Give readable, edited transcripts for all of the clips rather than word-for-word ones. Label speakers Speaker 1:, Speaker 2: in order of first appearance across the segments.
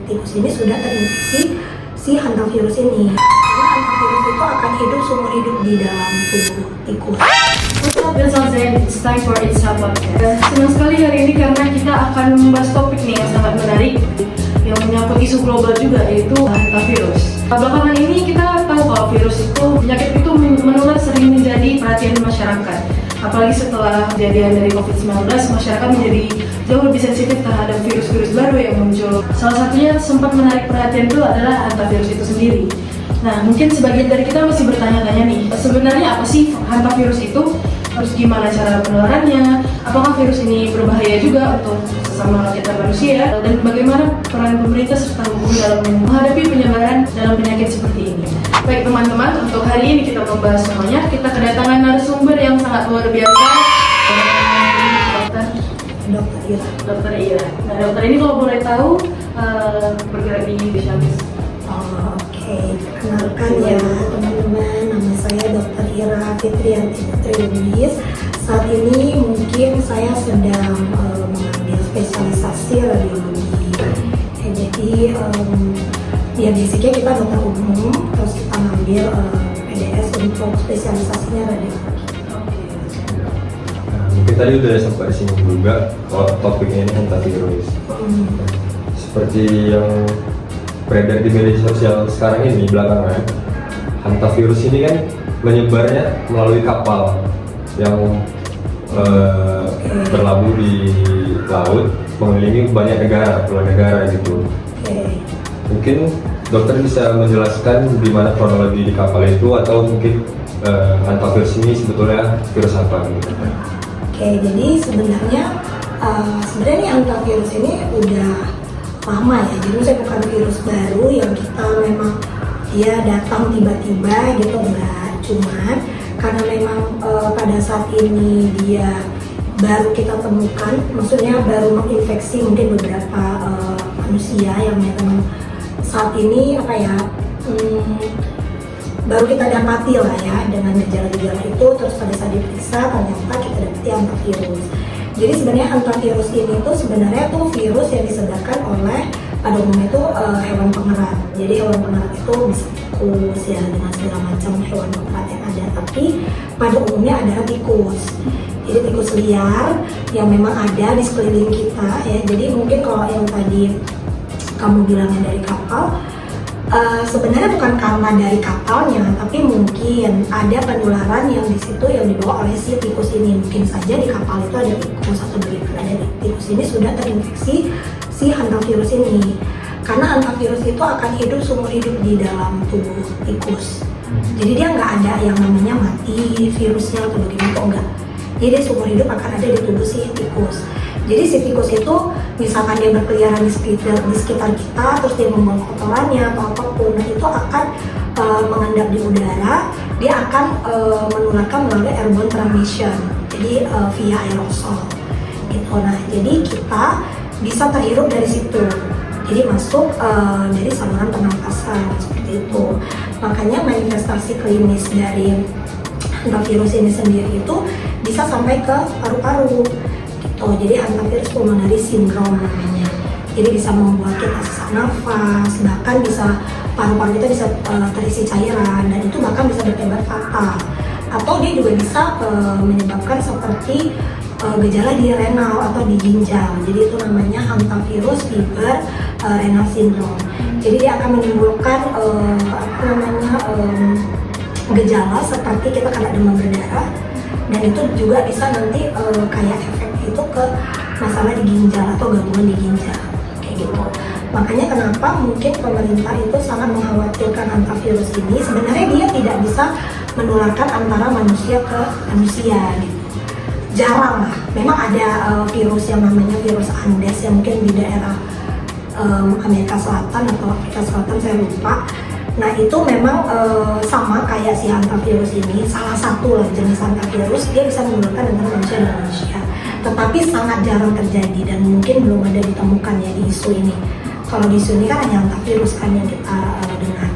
Speaker 1: tikus ini sudah terinfeksi si hantavirus ini. Karena hantavirus itu akan hidup seumur hidup di dalam tubuh tikus.
Speaker 2: What's up, it's time for It's Up Podcast. Senang sekali hari ini karena kita akan membahas topik nih yang sangat menarik yang menyangkut isu global juga, yaitu hantavirus. Belakangan ini kita tahu kalau virus itu, penyakit itu menular sering menjadi perhatian masyarakat. Apalagi setelah kejadian dari COVID-19, masyarakat menjadi jauh lebih sensitif terhadap virus-virus baru yang muncul. Salah satunya sempat menarik perhatian itu adalah hantavirus itu sendiri. Nah, mungkin sebagian dari kita masih bertanya-tanya nih, sebenarnya apa sih hantavirus itu? Terus gimana cara penularannya? Apakah virus ini berbahaya juga untuk sesama kita manusia? Dan bagaimana peran pemerintah serta hukum dalam menghadapi penyebaran dalam penyakit seperti ini? Baik teman-teman, untuk hari ini kita membahas semuanya. Kita kedatangan narasumber yang sangat luar biasa, Dokter Ira. Nah, dokter ini kalau boleh tahu bergerak di spesialis.
Speaker 1: Oke, perkenalkan ya teman-teman, nama saya Dr. Ira Fitrianti Lubis. Saat ini mungkin saya sedang mengambil spesialisasi radiologi. Jadi ya basicnya kita dokter umum, terus kita ngambil PDS untuk spesialisasinya radiologi.
Speaker 3: Mungkin tadi udah sempat singgung juga kalau topiknya ini hantavirus. Seperti yang beredar di media sosial sekarang ini belakangan, hantavirus ini kan menyebarnya melalui kapal yang berlabuh di laut mengelilingi banyak negara, puluhan negara gitu. Mungkin dokter bisa menjelaskan di mana kronologi di kapal itu, atau mungkin hantavirus ini sebetulnya virus apa gitu.
Speaker 1: Jadi sebenarnya hantavirus ini udah lama ya, jadi saya bukan virus baru yang kita memang dia datang tiba-tiba gitu, enggak. Cuman karena memang pada saat ini dia baru kita temukan, maksudnya baru menginfeksi mungkin beberapa manusia yang memang saat ini baru kita dapati lah ya dengan gejala-gejala itu. Terus pada saat diperiksa ternyata kita dapati hantavirus. Jadi sebenarnya hantavirus ini tuh sebenarnya tuh virus yang disebarkan oleh pada umumnya itu hewan pengerat. Jadi hewan pengerat itu bisa tikus ya, dengan segala macam hewan pengerat yang ada. Tapi pada umumnya adalah tikus. Jadi tikus liar yang memang ada di sekeliling kita ya. Jadi mungkin kalau yang tadi kamu bilangnya dari kapal, sebenarnya bukan karena dari kapalnya, tapi mungkin ada penularan yang di situ yang dibawa oleh si tikus ini. Mungkin saja di kapal itu ada tikus atau bagaimana, ada tikus ini sudah terinfeksi si hantavirus ini. Karena hantavirus itu akan hidup seumur hidup di dalam tubuh tikus. Jadi dia nggak ada yang namanya mati virusnya atau bagaimana, kok enggak. Jadi dia seumur hidup akan ada di tubuh si tikus. Jadi si tikus itu misalkan dia berkeliaran di sekitar kita, terus dia membuang kotorannya atau apapun, nah itu akan mengendap di udara, dia akan menularkan melalui airborne transmission, jadi via aerosol gitu. Nah jadi kita bisa terhirup dari situ, jadi masuk dari saluran pernapasan seperti itu. Makanya manifestasi klinis dari hantavirus ini sendiri itu bisa sampai ke paru-paru. Jadi hantavirus pulmonary syndrome namanya. Jadi bisa membuat kita sesak nafas, bahkan bisa paru-paru kita bisa terisi cairan, dan itu bahkan bisa berakibat fatal. Atau dia juga bisa menyebabkan seperti gejala di renal atau di ginjal. Jadi itu namanya hantavirus fever renal syndrome. Jadi dia akan menimbulkan gejala seperti kita kena demam berdarah, dan itu juga bisa nanti kayak efek itu ke masalah di ginjal atau gangguan di ginjal kayak gitu. Makanya kenapa mungkin pemerintah itu sangat mengkhawatirkan hantavirus ini. Sebenarnya dia tidak bisa menularkan antara manusia ke manusia gitu, jarang lah. Memang ada virus yang namanya virus Andes yang mungkin di daerah Amerika Selatan atau Afrika Selatan, saya lupa. Nah itu memang sama kayak si hantavirus ini, salah satu lah jenis hantavirus, dia bisa menularkan antara manusia dan manusia, tetapi sangat jarang terjadi dan mungkin belum ada ditemukan ya di isu ini. Kalau di isu ini kan hanya hantavirus kan yang kita dengar,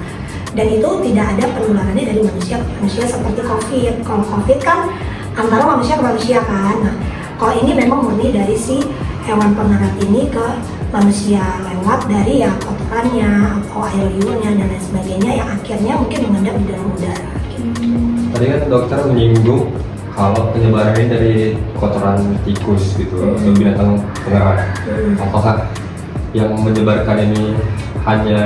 Speaker 1: dan itu tidak ada penularannya dari manusia ke manusia seperti COVID. Kalau COVID kan antara manusia ke manusia kan. Nah kalau ini memang murni dari si hewan pengerat ini ke manusia lewat dari ya kotorannya atau air liurnya dan lain sebagainya yang akhirnya mungkin mengendap di dalam udara.
Speaker 3: Tadi kan dokter menyinggung kalau penyebaran ini dari kotoran tikus gitu atau binatang penggerak. Apakah yang menyebarkan ini hanya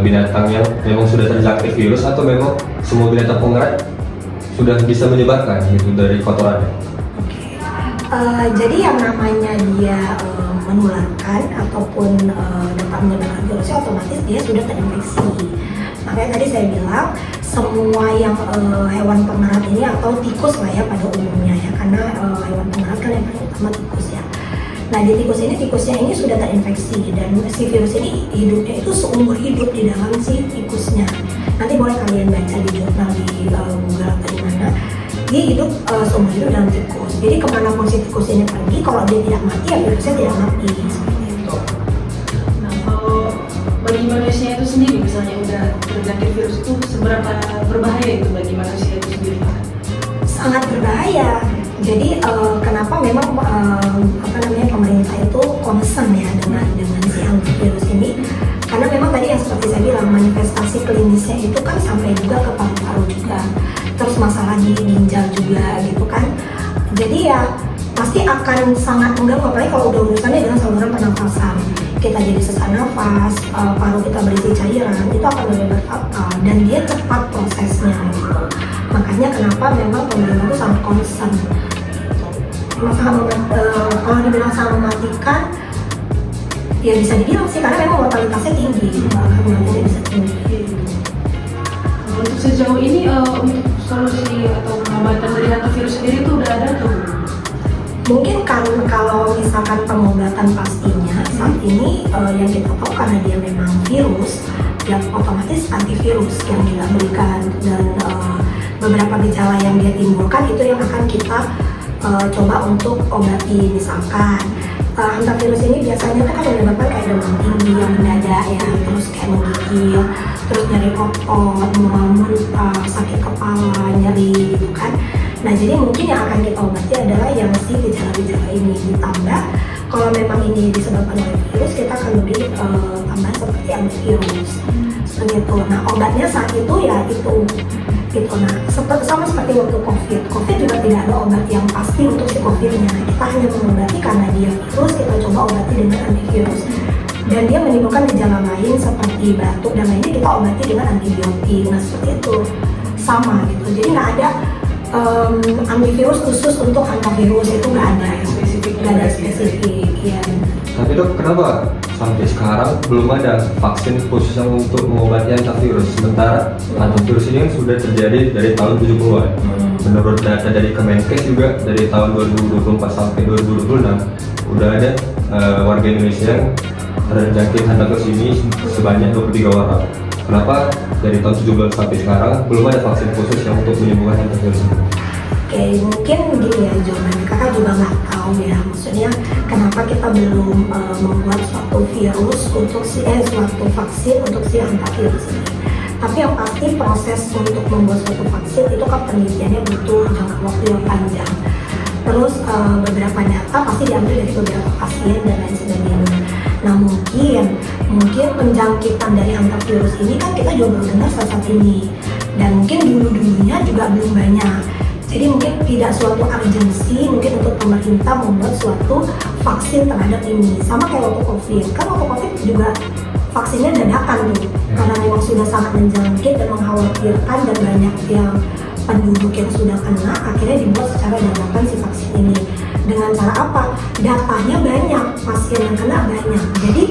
Speaker 3: binatang yang memang sudah terjangkit virus atau memang semua binatang penggerak sudah bisa menyebarkan gitu dari kotorannya?
Speaker 1: Jadi yang namanya dia menularkan ataupun dapat menyebarkan virusnya otomatis dia sudah terinfeksi. Makanya tadi saya bilang semua yang hewan pengerat ini atau tikus lah ya pada umumnya ya, karena hewan pengerat kan yang paling utama tikus ya. Nah di tikusnya ini sudah terinfeksi dan si virus ini hidupnya itu seumur hidup di dalam si tikusnya. Nanti boleh kalian baca di jurnal di Google atau di mana. Dia hidup seumur hidup dalam tikus. Jadi kemanapun si tikus ini pergi, kalau dia tidak mati ya virusnya tidak mati seperti itu.
Speaker 2: Nah kalau bagi manusia itu sendiri misalnya udah terjangkit virus itu seberapa berbahaya itu bagi manusia itu sendiri?
Speaker 1: Sangat berbahaya. Jadi kenapa memang pemerintah itu concern ya dengan si antivirus ini? Karena memang tadi yang seperti saya bilang manifestasi klinisnya itu kan sampai juga ke paru-paru juga, terus masalah di ginjal juga gitu kan. Jadi ya pasti akan sangat mengganggu, apalagi kalau udah urusannya dengan saluran pernafasan. Kita jadi sesak nafas, paru kita berisi cairan, itu akan lebih berfatal dan dia cepat prosesnya gitu. Makanya kenapa memang pemerintah itu sangat concern. Kalau dibilang sangat mematikan, ya bisa dibilang sih karena memang mortalitasnya tinggi, kematiannya bisa tinggi.
Speaker 2: Untuk sejauh ini untuk solusi atau pengobatan dari hantavirus sendiri itu udah ada atau belum?
Speaker 1: Mungkin kan kalau misalkan pengobatan pastinya saat ini yang kita tahu karena dia memang virus, yang otomatis antivirus yang kita berikan dan beberapa gejala yang dia timbulkan itu yang akan kita coba untuk obati. Misalkan hantavirus ini biasanya kan menyebabkan kayak demam tinggi yang mendadak ya, terus kayak menggigil, terus nyeri otot, mual muntah, sakit kepala, nyeri gitu kan. Nah jadi mungkin yang akan kita obati adalah yang si gejala-gejala ini, ditambah kalau memang ini disebabkan oleh virus kita akan lebih tambah seperti antivirus seperti itu. Nah obatnya saat itu ya itu gitu. Nah sama seperti waktu COVID juga tidak ada obat yang pasti untuk si COVID-nya. Kita hanya mengobati karena dia virus, kita coba obati dengan antivirus. Dan dia menimbulkan gejala lain seperti batuk dan lainnya, kita obati dengan antibiotik. Nah seperti itu sama gitu. Jadi nggak ada antivirus khusus untuk hantavirus, itu nggak ada spesifik ya.
Speaker 3: Tapi dok, kenapa sampai sekarang belum ada vaksin khusus untuk mengobati hantavirus? Sementara hantavirus ini kan sudah terjadi dari tahun 70-an. Menurut data dari Kemenkes juga dari tahun 2024 sampai 2026 udah ada warga Indonesia yang terjangkit hantavirus ini sebanyak 23 orang. Kenapa dari tahun 17 sampai sekarang belum ada vaksin khusus yang untuk menyembuhkan hantavirus ini?
Speaker 1: Oke, mungkin gini ya jawabannya, kakak juga nggak tahu ya, maksudnya kenapa kita belum membuat suatu virus untuk suatu vaksin untuk si hantavirus ini. Tapi yang pasti proses untuk membuat suatu vaksin itu kan penelitiannya butuh jangka waktu yang panjang. Terus beberapa data pasti diambil dari beberapa pasien dan lain sebagainya. Nah mungkin penjangkitan dari hantavirus ini kan kita juga baru dengar saat ini, dan mungkin dulunya juga belum banyak. Jadi mungkin tidak suatu urgensi mungkin untuk pemerintah membuat suatu vaksin terhadap ini. Sama kayak waktu COVID, kan waktu COVID juga vaksinnya dadakan tuh, karena memang sudah sangat menjangkit dan mengkhawatirkan dan banyak yang penduduk yang sudah kena, akhirnya dibuat secara dadakan si vaksin ini. Dengan cara apa? Datanya banyak, pasien yang kena banyak. Jadi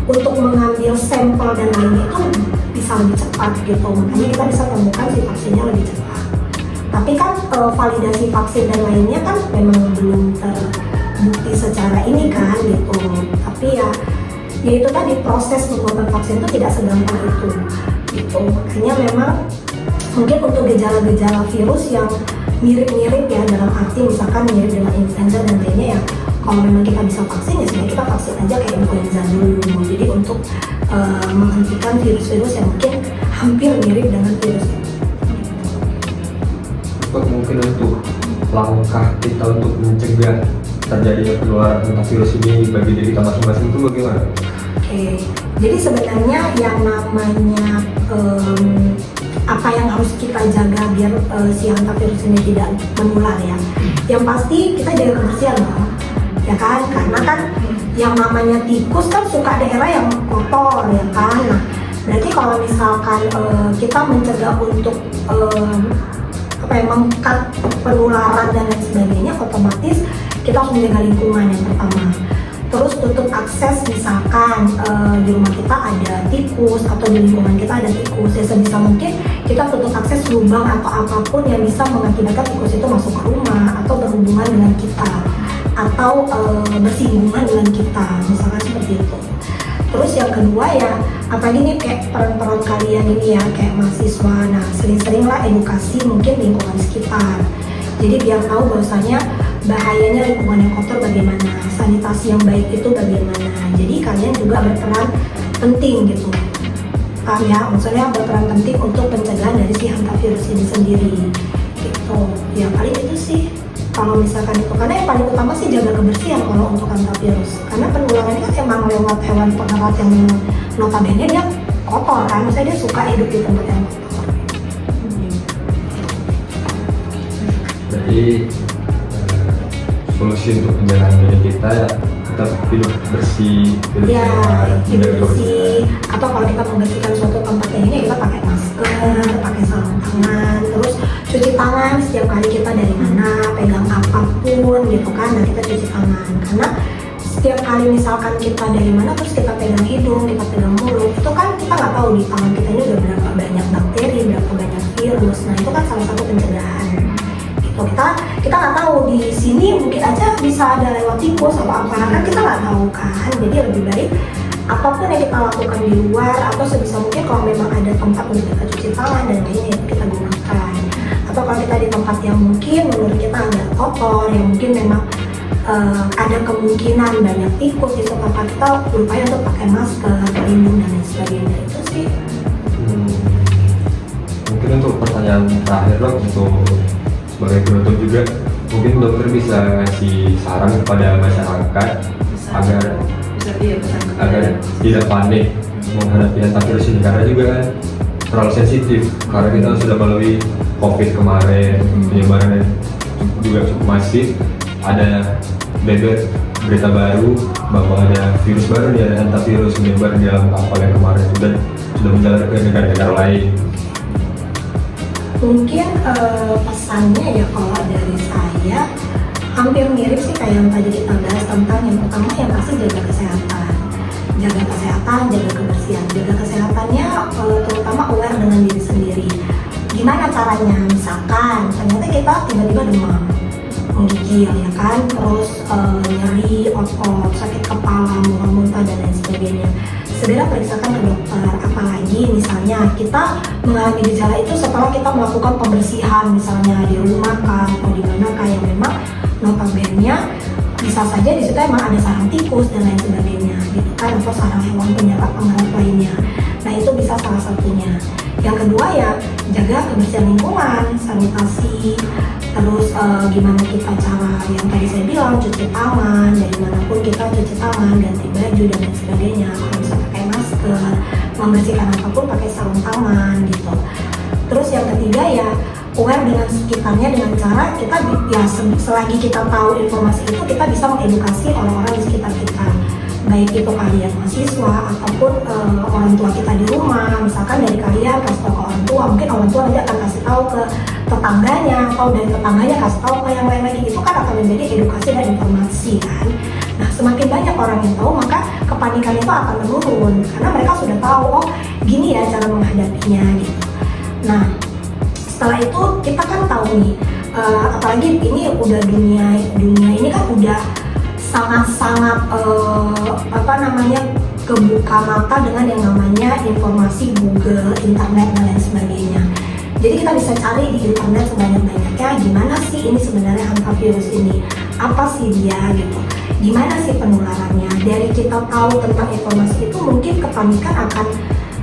Speaker 1: untuk mengambil sampel dan lainnya itu bisa lebih cepat gitu, makanya kita bisa temukan si vaksinnya lebih cepat. Tapi kan validasi vaksin dan lainnya kan memang belum terbukti secara ini kan gitu. Tapi ya itu tadi proses pembuatan vaksin itu tidak segampang itu gitu. Makanya memang mungkin untuk gejala-gejala virus yang mirip-mirip ya, dalam arti misalkan mirip dengan influenza dan lainnya ya, kalau memang kita bisa vaksin ya sebenarnya kita vaksin aja kayak influenza dulu. Jadi untuk menghentikan virus-virus yang mungkin hampir mirip dengan virus itu.
Speaker 3: Mungkin untuk langkah kita untuk mencegah terjadinya penularan tentang virus ini bagi diri kita masing-masing itu bagaimana?
Speaker 1: Oke, jadi sebenarnya yang namanya apa yang harus kita jaga biar si hantavirus ini tidak menular ya. Yang pasti kita jaga kebersihan dong, ya kan? Karena kan yang namanya tikus kan suka daerah yang kotor ya kan. Nah, berarti kalau misalkan kita mencegah untuk mengkat penularan dan lain sebagainya, otomatis kita harus menjaga lingkungan yang pertama. Terus tutup akses, misalkan di rumah kita ada tikus atau di lingkungan kita ada tikus, ya sebisa mungkin kita tutup akses lubang atau apapun yang bisa mengakibatkan tikus itu masuk ke rumah atau berhubungan dengan kita atau bersinggungan dengan kita, misalkan seperti itu. Terus yang kedua ya, apalagi nih kayak peran-peran kalian ini ya, kayak mahasiswa, nah sering-seringlah edukasi mungkin lingkungan sekitar. Jadi biar tahu bahwasanya bahayanya lingkungan yang kotor bagaimana, sanitasi yang baik itu bagaimana. Jadi kalian juga berperan penting gitu, paham ya? Maksudnya berperan penting untuk pencegahan dari si hantavirus ini sendiri gitu. Ya paling itu sih kalau misalkan itu, karena yang paling utama sih jaga kebersihan kalau untuk hantavirus, karena penularannya kan emang lewat hewan pengerat yang notabene dia kotor kan, maksudnya dia suka hidup di tempat yang kotor.
Speaker 3: Jadi solusi untuk penjagaan diri kita ya kita hidup bersih, hidup
Speaker 1: Ya,
Speaker 3: sehat,
Speaker 1: hidup
Speaker 3: menjaga
Speaker 1: bersih, atau kalau kita membersihkan suatu tempat yang ini kita pakai masker, pakai sarung tangan, terus cuci tangan setiap kali kita dari mana, pegang apapun gitu kan, nah kita cuci tangan. Karena setiap kali misalkan kita dari mana terus kita pegang hidung, kita pegang mulut, itu kan kita nggak tahu di tangan kita ini udah berapa banyak bakteri, berapa banyak virus. Nah itu kan salah satu pencegahan. Gitu. Kita nggak tahu di sini mungkin aja bisa ada lewat tikus atau apa, kan kita nggak tahu kan. Jadi lebih baik apapun yang kita lakukan di luar atau sebisa mungkin kalau memang ada tempat untuk kita cuci tangan dan lainnya itu kita gunakan. Atau kalau kita di tempat yang mungkin menurut kita agak kotor, yang mungkin memang ada kemungkinan banyak tikus di tempat, kita berupaya untuk pakai masker, pelindung dan lain sebagainya. Itu sih.
Speaker 3: Mungkin untuk pertanyaan terakhir dok, untuk sebagai penutup juga, mungkin dokter bisa ngasih saran kepada masyarakat agar tidak panik menghadapi hantavirus ini, karena juga kan terlalu sensitif karena kita sudah melalui COVID kemarin, penyebarannya juga cukup masif. Ada berita baru bahwa ada virus baru nih, ada hantavirus menyebar di dalam kapal yang kemarin sudah menjalar ke negara-negara lain.
Speaker 1: Mungkin pesannya ya kalau dari saya hampir mirip sih kayak yang tadi kita bahas tentang yang pertama yang pasti jaga kesehatan, jaga kebersihan. Jaga kesehatannya terutama aware dengan diri sendiri. Gimana caranya? Misalkan ternyata kita tiba-tiba demam, menggigil ya kan, terus nyeri otot, sakit kepala, mual-muntah dan lain sebagainya, segera periksakan ke dokter. Apalagi misalnya kita mengalami gejala itu setelah kita melakukan pembersihan misalnya di rumah kan atau di mana kan yang memang notabene bisa saja di situ emang ada sarang tikus dan lain sebagainya gitu kan, atau sarang hewan penyerap pengerat lainnya. Nah itu bisa salah satunya. Yang kedua ya jaga kebersihan lingkungan, sanitasi. Terus gimana kita cara yang tadi saya bilang, cuci tangan, dari manapun kita cuci tangan, ganti baju dan lain sebagainya. Kalau bisa pakai masker, membersihkan apapun pakai sarung tangan gitu. Terus yang ketiga ya aware dengan sekitarnya dengan cara kita ya selagi kita tahu informasi itu kita bisa mengedukasi orang-orang di sekitar kita. Baik itu kalian mahasiswa ataupun orang tua kita di rumah. Misalkan dari kalian kasih tahu ke orang tua, mungkin orang tua nanti akan kasih tahu ke tetangganya, atau dari tetangganya kasih tahu ke yang lain lagi. Itu kan akan menjadi edukasi dan informasi kan. Nah semakin banyak orang yang tahu maka kepanikan itu akan menurun karena mereka sudah tahu oh gini ya cara menghadapinya gitu. Nah setelah itu kita kan tahu nih apalagi ini udah dunia ini kan udah sangat-sangat kebuka mata dengan yang namanya informasi Google, internet dan lain sebagainya. Jadi kita bisa cari di internet sebanyak-banyaknya gimana sih ini sebenarnya hantavirus ini, apa sih dia gitu, gimana sih penularannya. Dari kita tahu tentang informasi itu mungkin kepanikan akan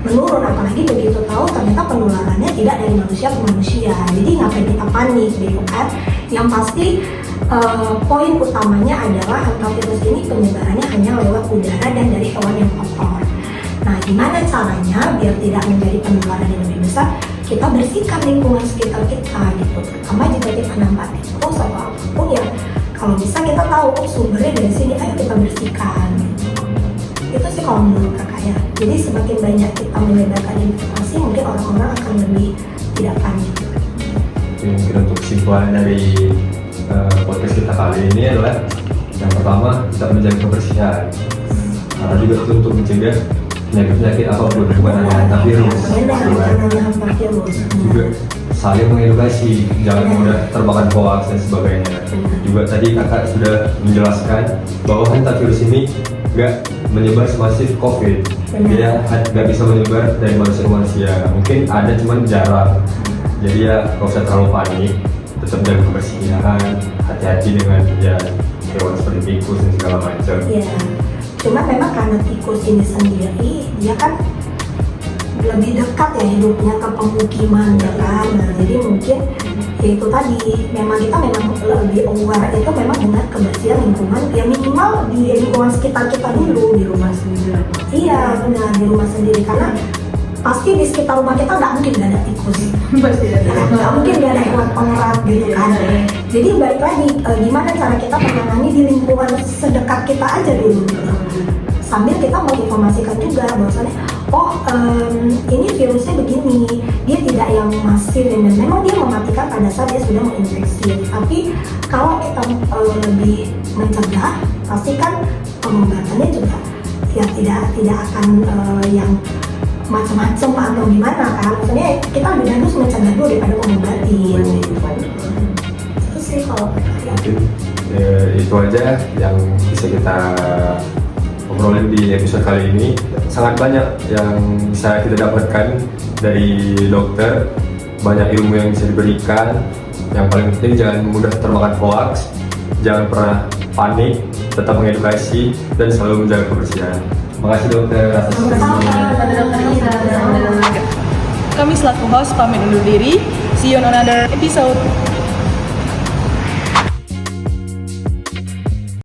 Speaker 1: menurun, apalagi begitu tahu ternyata penularannya tidak dari manusia ke manusia. Jadi ngapain kita panik gitu kan. Yang pasti poin utamanya adalah hantavirus ini penyebarannya hanya lewat udara dan dari hewan yang kotor. Nah, gimana caranya biar tidak menjadi penularan yang lebih besar? Kita bersihkan lingkungan sekitar kita gitu. Terutama jika kita nampak tikus atau apapun ya, kalau bisa kita tahu sumbernya dari sini, ayo kita bersihkan. Itu sih kalau menurut kakak ya. Jadi semakin banyak kita menyebarkan informasi, mungkin orang-orang akan lebih tidak panik.
Speaker 3: Mungkin untuk kesimpulan dari podcast kita kali ini adalah yang pertama, kita menjaga kebersihan karena juga itu untuk mencegah penyakit apapun, bukan hanya hantavirus. Juga saling mengedukasi, jangan mudah termakan hoax dan sebagainya. Juga tadi kakak sudah menjelaskan bahwa hantavirus ini nggak menyebar semasif COVID. Dia nggak bisa menyebar dari manusia ke manusia. Mungkin ada, cuman jarang. Jadi ya nggak usah terlalu panik. Tetap jaga kebersihan, hati-hati dengan ya hewan seperti tikus dan segala macam.
Speaker 1: Iya, cuma memang karena tikus ini sendiri dia kan lebih dekat ya hidupnya ke pemukiman ya kan. Nah, jadi mungkin ya itu tadi memang kita memang lebih aware itu memang dengan kebersihan lingkungan ya, minimal di lingkungan sekitar kita dulu, di rumah sendiri. Iya benar, di rumah sendiri, karena pasti di sekitar rumah kita nggak mungkin nggak ada tikus,
Speaker 2: Pasti ada.
Speaker 1: nggak mungkin nggak ada hewan pengerat gitu kan. Jadi balik lagi, gimana cara kita menangani di lingkungan sedekat kita aja dulu gitu. Sambil kita menginformasikan juga bahwasannya ini virusnya begini, dia tidak yang masif dan memang dia mematikan pada saat dia sudah menginfeksi. Tapi kalau kita lebih mencegah, pasti kan pengobatannya juga ya tidak akan yang macam-macam atau gimana kan. Maksudnya kita lebih bagus mencegah dulu daripada mengobatin. Itu sih kalau
Speaker 3: Mungkin itu aja yang bisa kita obrolin di episode kali ini. Sangat banyak yang bisa kita dapatkan dari dokter, banyak ilmu yang bisa diberikan. Yang paling penting jangan mudah termakan hoax, jangan pernah panik, tetap mengedukasi dan selalu menjaga kebersihan. Makasih dokter atas
Speaker 2: Kami selaku host pamit undur diri. See you on another episode.